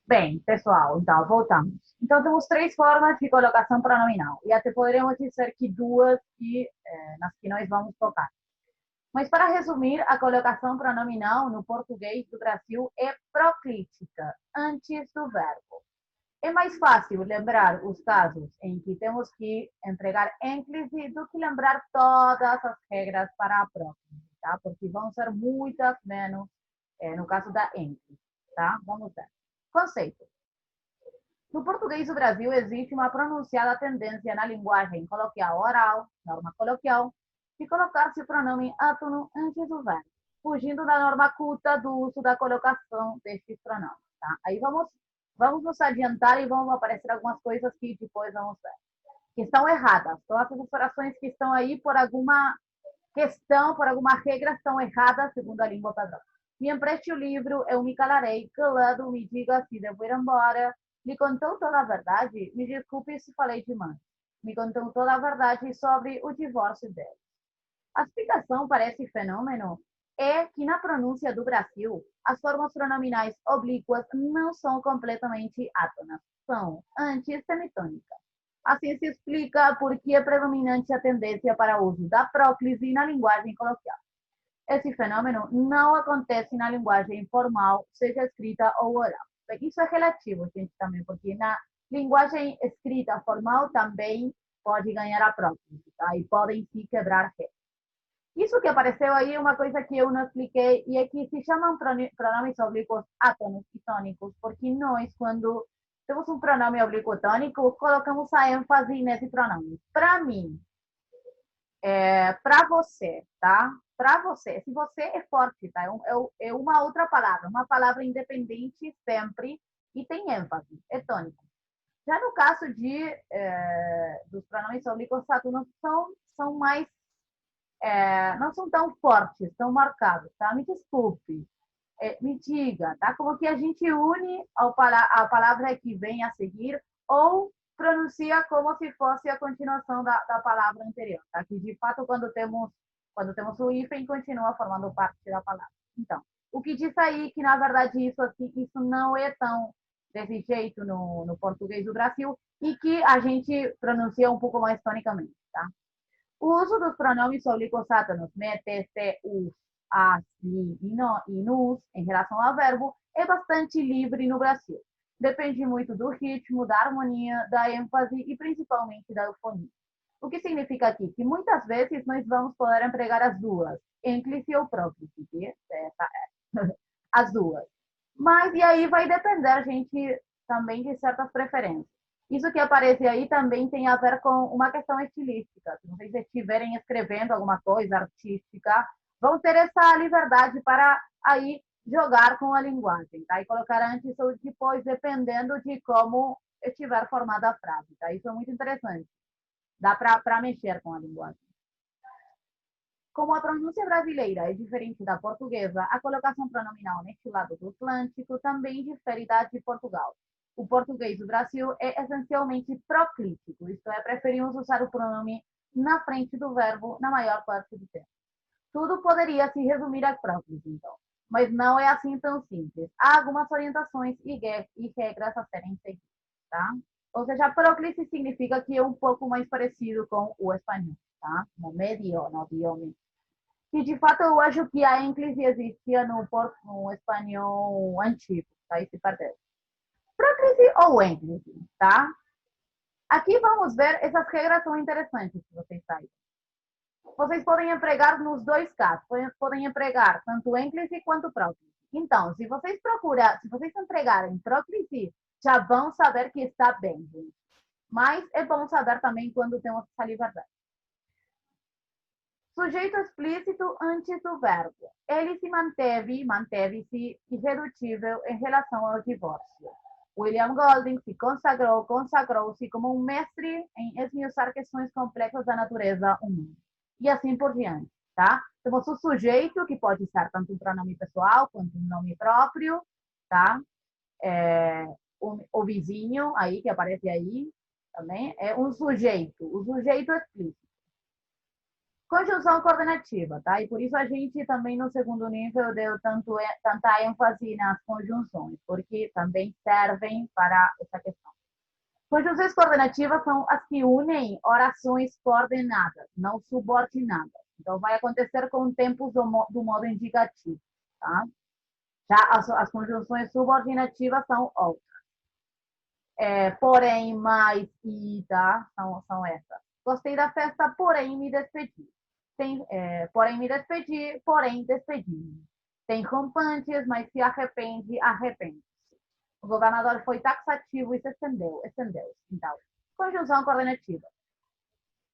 Bem, pessoal, então, voltamos. Então, temos três formas de colocação pronominal. E até poderíamos dizer que duas nas que nós vamos tocar. Mas, para resumir, a colocação pronominal no português do Brasil é proclítica, antes do verbo. É mais fácil lembrar os casos em que temos que empregar ênclise do que lembrar todas as regras para a próxima, tá? Porque vão ser muitas menos no caso da ênclise, tá? Vamos ver. Conceito. No português do Brasil existe uma pronunciada tendência na linguagem coloquial oral, norma coloquial, de colocar-se o pronome átono antes do verbo, fugindo da norma culta do uso da colocação destes pronomes. Tá? Aí vamos nos adiantar e vão aparecer algumas coisas que depois vamos ver. Que estão erradas. Todas as orações que estão aí por alguma questão, por alguma regra, estão erradas segundo a língua padrão. Me empreste o livro, eu me calarei, calado, me diga se devo ir embora. Me contou toda a verdade? Me desculpe se falei demais. Me contou toda a verdade sobre o divórcio dele. A explicação para esse fenômeno é que na pronúncia do Brasil, as formas pronominais oblíquas não são completamente átonas, são antissemitônicas. Assim se explica por que é predominante a tendência para o uso da próclise na linguagem coloquial. Esse fenômeno não acontece na linguagem formal, seja escrita ou oral. Isso é relativo, gente, também, porque na linguagem escrita formal também pode ganhar a próclise, tá? E podem se quebrar regras. Isso que apareceu aí é uma coisa que eu não expliquei, e é que se chamam pronomes oblíquos átonos e tônicos, porque nós, quando temos um pronome oblíquo tônico, colocamos a ênfase nesse pronome. Para mim, para você, tá? Para você, se você é forte, tá? É uma outra palavra, uma palavra independente sempre e tem ênfase, é tônico. Já no caso dos pronomes oblíquos átonos, são mais não são tão fortes, tão marcados, tá? Me desculpe, me diga, tá? Como que a gente une a palavra que vem a seguir ou pronuncia como se fosse a continuação da palavra anterior, tá? Que de fato quando temos o hífen continua formando parte da palavra. Então, o que diz aí que na verdade isso não é tão desse jeito no português do Brasil e que a gente pronuncia um pouco mais tonicamente, tá? O uso dos pronomes oblíquos átonos, me, te, se, us, as, li e, no, e nus, em relação ao verbo, é bastante livre no Brasil. Depende muito do ritmo, da harmonia, da ênfase e principalmente da eufonia. O que significa aqui que muitas vezes nós vamos poder empregar as duas, ênclise ou próclise, as duas. Mas e aí vai depender, gente, também de certas preferências. Isso que aparece aí também tem a ver com uma questão estilística. Se vocês estiverem escrevendo alguma coisa artística, vão ter essa liberdade para aí jogar com a linguagem, tá? E colocar antes ou depois, dependendo de como estiver formada a frase, tá? Isso é muito interessante. Dá para mexer com a linguagem. Como a pronúncia brasileira é diferente da portuguesa, a colocação pronominal neste lado do Atlântico também difere da de Portugal. O português do Brasil é essencialmente proclítico, isto é, preferimos usar o pronome na frente do verbo na maior parte do tempo. Tudo poderia se resumir a próclise, então, mas não é assim tão simples. Há algumas orientações e regras a serem seguidas, tá? Ou seja, a próclise significa que é um pouco mais parecido com o espanhol, tá? No medio, no idioma. E de fato eu acho que a ênclise existia no espanhol antigo, tá? E se perdeu. Próclise ou ênclise, tá? Aqui vamos ver, essas regras são interessantes se vocês saírem. Vocês podem empregar nos dois casos, podem empregar tanto ênclise quanto próclise. Então, se vocês empregarem próclise, já vão saber que está bem, gente. Mas é bom saber também quando temos essa liberdade. Sujeito explícito antes do verbo. Ele manteve-se irredutível em relação ao divórcio. William Golding se consagrou-se como um mestre em esmiuçar questões complexas da natureza humana. E assim por diante, tá? Temos o sujeito, que pode ser tanto um pronome pessoal quanto um nome próprio, tá? O vizinho aí, que aparece aí, também, é um sujeito. O sujeito explícito. Conjunção coordenativa, tá? E por isso a gente também no segundo nível deu tanta ênfase nas conjunções, porque também servem para essa questão. Conjunções coordenativas são as que unem orações coordenadas, não subordinadas. Então, vai acontecer com tempos do modo indicativo, tá? Já as conjunções subordinativas são outras. Porém, mais e, tá? São essas. Gostei da festa, porém me despedi. Porém me despedi, porém despedi. Tem rompantes, mas se arrepende, arrepende. O governador foi taxativo e se estendeu. Então, conjunção coordenativa.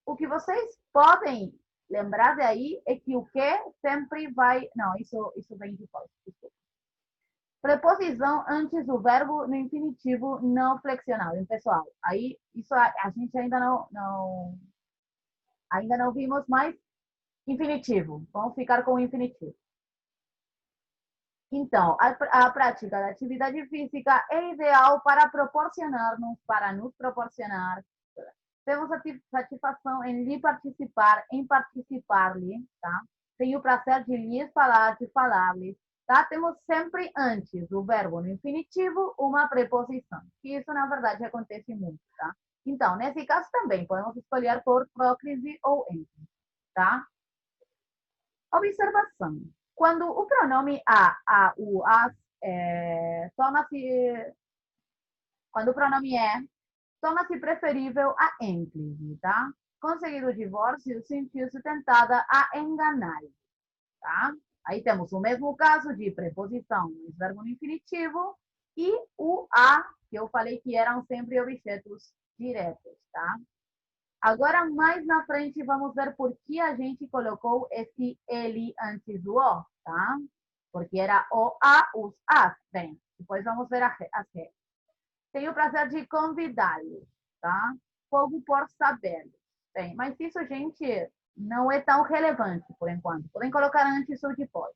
O que vocês podem lembrar daí é que o que sempre vai... Não, isso vem depois. Desculpa. Preposição antes do verbo no infinitivo não flexional, impessoal. Aí, isso a gente ainda não vimos mais infinitivo. Vamos ficar com o infinitivo. Então, a prática da atividade física é ideal para nos proporcionar. Temos satisfação em lhe participar, em participar-lhe, tá? Tenho o prazer de lhes falar, de falar-lhes, tá? Temos sempre antes do verbo no infinitivo uma preposição. E isso, na verdade, acontece muito, tá? Então, nesse caso também, podemos escolher por próclise ou ente, tá? Observação. Quando o pronome a, u, as, torna-se... Quando o pronome torna-se preferível a ênclise, tá? Conseguido o divórcio, sentiu-se tentada a enganar, tá? Aí temos o mesmo caso de preposição, verbo no infinitivo, e o a, que eu falei que eram sempre objetos diretos, tá? Agora, mais na frente, vamos ver por que a gente colocou esse ele antes do o, tá? Porque era o, a, os, as. Bem, depois vamos ver as regras. Tenho o prazer de convidá-los, tá? Fogo por saber. Bem, mas isso, gente, não é tão relevante por enquanto. Podem colocar antes ou depois.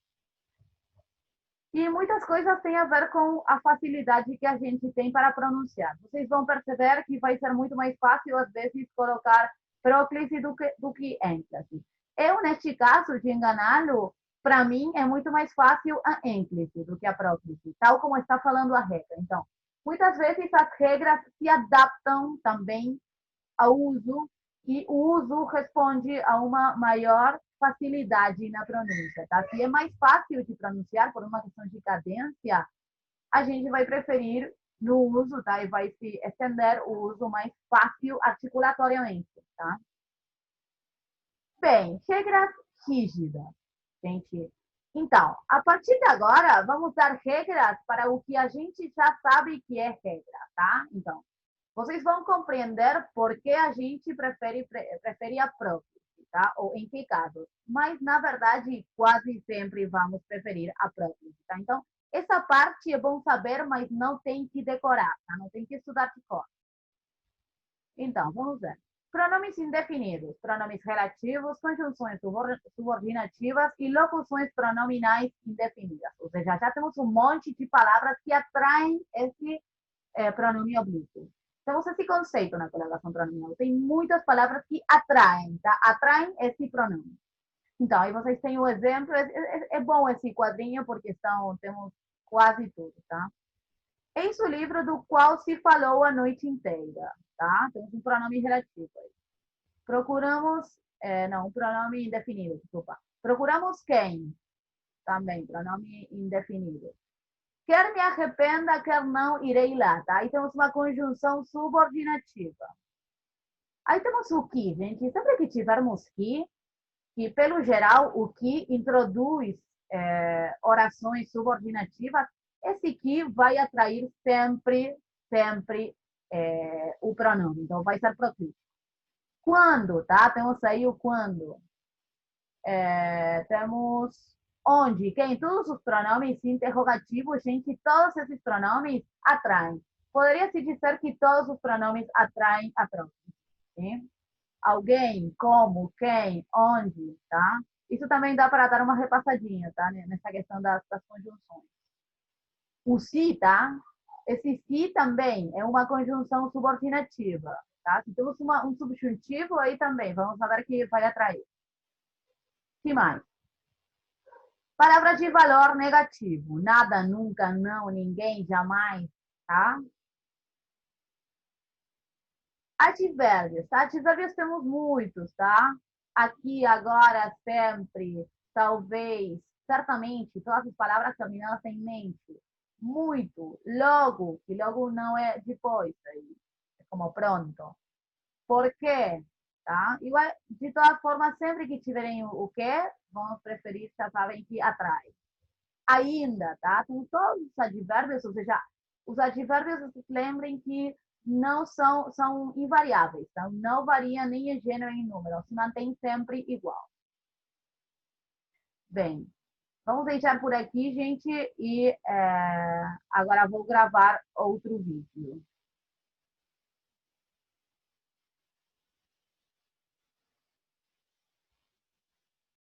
E muitas coisas têm a ver com a facilidade que a gente tem para pronunciar. Vocês vão perceber que vai ser muito mais fácil, às vezes, colocar próclise do que ênclise. Eu, neste caso, de enganá-lo, para mim, é muito mais fácil a ênclise do que a próclise, tal como está falando a regra. Então, muitas vezes as regras se adaptam também ao uso, e o uso responde a uma maior facilidade na pronúncia, tá? Se é mais fácil de pronunciar por uma questão de cadência, a gente vai preferir no uso, tá? E vai se estender o uso mais fácil articulatoriamente, tá? Bem, regras rígidas, gente. Então, a partir de agora, vamos dar regras para o que a gente já sabe que é regra, tá? Então, vocês vão compreender por que a gente prefere a própria, tá? Ou em que casos. Mas, na verdade, quase sempre vamos preferir a própria, tá? Então, essa parte é bom saber, mas não tem que decorar, tá? Não tem que estudar de cor. Então, vamos ver. Pronomes indefinidos, pronomes relativos, conjunções subordinativas e locuções pronominais indefinidas. Ou seja, já temos um monte de palavras que atraem esse pronome oblíquo. Temos esse conceito na colocação pronominal. Tem muitas palavras que atraem, tá? Atraem esse pronome. Então, aí vocês têm o exemplo. É bom esse quadrinho porque temos quase tudo, tá? Eis o livro do qual se falou a noite inteira, tá? Temos um pronome relativo aí. Procuramos, um pronome indefinido, desculpa. Procuramos quem? Também, pronome indefinido. Quer me arrependa, quer não, irei lá, tá? Aí temos uma conjunção subordinativa. Aí temos o que, gente? Sempre que tivermos que pelo geral, o que introduz orações subordinativas, esse que vai atrair sempre o pronome. Então, vai ser proclítico. Quando, tá? Temos aí o quando. Temos onde, quem, todos os pronomes interrogativos, gente, todos esses pronomes atraem. Poderia-se dizer que todos os pronomes atraem a próxima. Sim? Alguém, como, quem, onde, tá? Isso também dá para dar uma repassadinha, tá? Nessa questão das conjunções. O se, tá? Esse se também é uma conjunção subordinativa, tá? Se temos um subjuntivo aí também, vamos saber que vai atrair. Que mais? Palavras de valor negativo. Nada, nunca, não, ninguém, jamais, tá? Advérbios, tá? Advérbios temos muitos, tá? Aqui, agora, sempre, talvez, certamente, todas as palavras terminadas em mente. Muito, logo, que logo não é depois, aí, é como pronto. Por quê? Tá? Igual, de todas formas, sempre que tiverem o quê, vamos preferir, já sabem que atrás. Ainda, tá? Tem todos os advérbios, ou seja, os advérbios, vocês lembrem que não são invariáveis, tá? Não varia nem em gênero nem em número, se mantém sempre igual. Bem, vamos deixar por aqui, gente, e agora vou gravar outro vídeo.